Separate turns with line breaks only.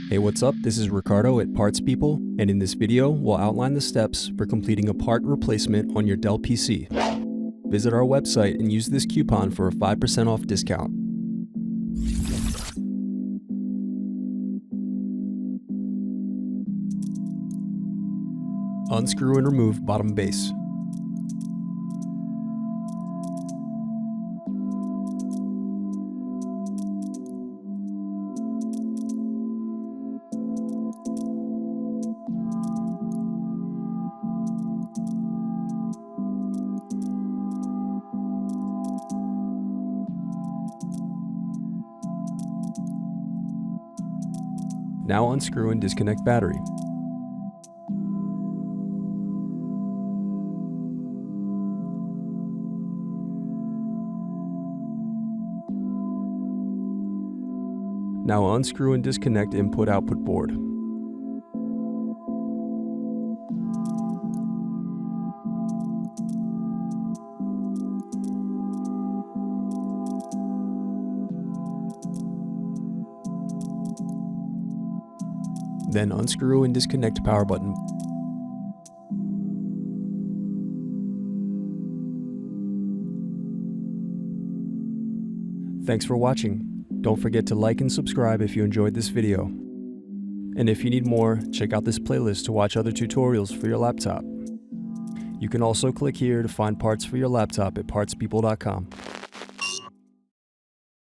Hey, what's up? This is Ricardo at Parts People, and in this video, we'll outline the steps for completing a part replacement on your Dell PC. Visit our website and use this coupon for a 5% off discount. Unscrew and remove bottom base. Now unscrew and disconnect battery. Now unscrew and disconnect input-output board. Then unscrew and disconnect power button. Thanks for watching. Don't forget to like and subscribe if you enjoyed this video. And if you need more, check out this playlist to watch other tutorials for your laptop. You can also click here to find parts for your laptop at partspeople.com.